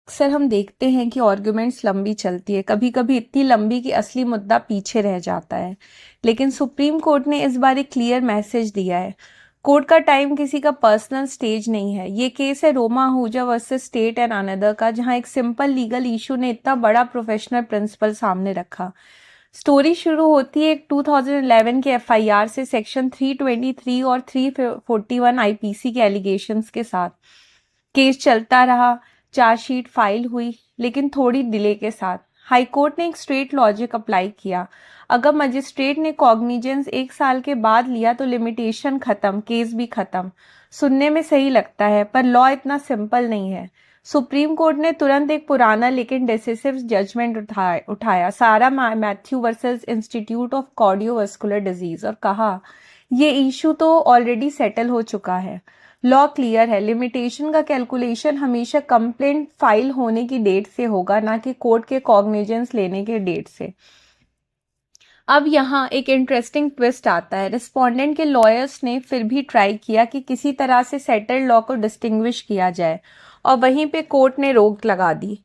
अक्सर हम देखते हैं कि आर्ग्यूमेंट्स लंबी चलती है, कभी-कभी इतनी लंबी कि असली मुद्दा पीछे रह जाता है। लेकिन सुप्रीम कोर्ट ने इस बार एक क्लियर मैसेज दिया है। कोर्ट का टाइम किसी का पर्सनल स्टेज नहीं है। ये केस है Roma Ahuja versus state and another का, जहां एक सिंपल लीगल इशू ने इतना बड़ा प्रोफेशनल प्रिंसिपल सामने रखा। स्टोरी शुरू होती है एक 2011 के एफआईआर से सेक्शन 323 और 341 आईपीसी के एलिगेशंस के साथ। केस चलता रहा, चार्जशीट फाइल हुई, लेकिन थोड़ी डिले के साथ। हाईकोर्ट ने एक स्ट्रेट लॉजिक अप्लाई किया। अगर मजिस्ट्रेट ने कॉग्निजेंस 1 साल के बाद लिया तो लिमिटेशन खत्म, केस भी खत्म। सुनने में सही लगता है, पर लॉ इतना सिंपल नहीं है। सुप्रीम कोर्ट ने तुरंत एक पुराना लेकिन डिसिसिव जजमेंट उठाया, सारा Matthew versus institute of cardiovascular disease, और कहा ये इशू तो ऑलरेडी सेटल हो चुका है। लॉ क्लियर है, लिमिटेशन का कैलकुलेशन हमेशा कंप्लेंट फाइल होने की डेट से होगा, ना कि कोर्ट के कॉग्निजेंस लेने के डेट से। अब यहाँ एक इंटरेस्टिंग ट्विस्ट आता है। रिस्पोंडेंट के लॉयर्स ने फिर भी ट्राई किया कि किसी तरह से सेटल्ड लॉ को डिस्टिंग्विश किया जाए, और वहीं पे कोर्ट ने रोक लगा दी।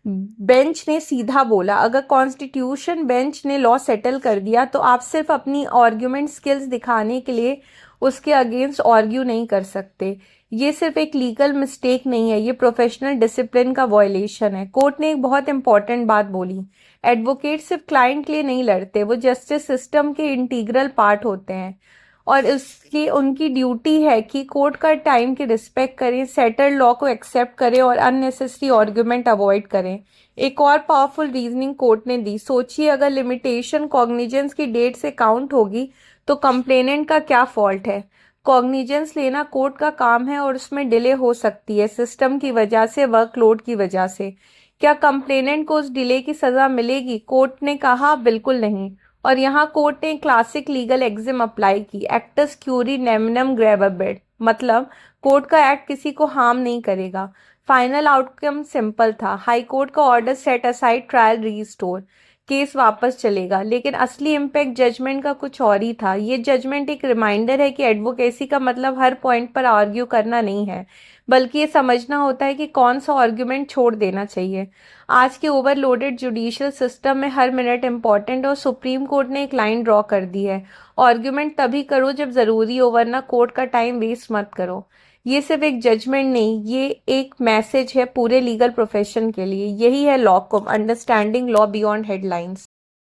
बेंच ने सीधा बोला, अगर कॉन्स्टिट्यूशन बेंच ने लॉ सेटल कर दिया तो आप सिर्फ अपनी आर्ग्यूमेंट स्किल्स दिखाने के लिए उसके अगेंस्ट आर्ग्यू नहीं कर सकते। ये सिर्फ एक लीगल मिस्टेक नहीं है, ये प्रोफेशनल डिसिप्लिन का वायलेशन है। कोर्ट ने एक बहुत इंपॉर्टेंट बात बोली, एडवोकेट सिर्फ क्लाइंट के लिए नहीं लड़ते, वो जस्टिस सिस्टम के इंटीग्रल पार्ट होते हैं, और उसकी उनकी ड्यूटी है कि कोर्ट का टाइम की रिस्पेक्ट करें, सेटल्ड लॉ को एक्सेप्ट करें और अननेसेसरी आर्ग्यूमेंट अवॉइड करें। एक और पावरफुल रीजनिंग कोर्ट ने दी, सोचिए अगर लिमिटेशन कॉग्निजेंस की डेट से काउंट होगी तो कंप्लेनेंट का क्या फॉल्ट है। कॉग्निजेंस लेना कोर्ट का काम है और उसमें डिले हो सकती है, सिस्टम की वजह से, वर्कलोड की वजह से। क्या कंप्लेनेंट को उस डिले की सजा मिलेगी? कोर्ट ने कहा बिल्कुल नहीं। और यहाँ कोर्ट ने क्लासिक लीगल एक्जिम अप्लाई की, एक्टस क्यूरी नेमिनम ग्रेवेबिट, मतलब कोर्ट का एक्ट किसी को हार्म नहीं करेगा। फाइनल आउटकम सिंपल था, हाई कोर्ट का order set aside, trial restore, case वापस चलेगा। लेकिन असली इम्पैक्ट जजमेंट का कुछ और ही था। ये जजमेंट एक रिमाइंडर है कि एडवोकेसी का मतलब हर पॉइंट पर आर्ग्यू करना नहीं है, बल्कि ये समझना होता है कि कौन सा आर्ग्यूमेंट छोड़ देना चाहिए। आज के ओवरलोडेड जुडिशियल सिस्टम में हर मिनट इंपॉर्टेंट, और सुप्रीम कोर्ट ने एक लाइन ड्रॉ कर दी है, आर्ग्यूमेंट तभी करो जब जरूरी हो, वरना कोर्ट का टाइम वेस्ट मत करो। ये सिर्फ एक जजमेंट नहीं, ये एक मैसेज है पूरे लीगल प्रोफेशन के लिए। यही है लॉ को अंडरस्टैंडिंग लॉ बियॉन्ड हेडलाइंस।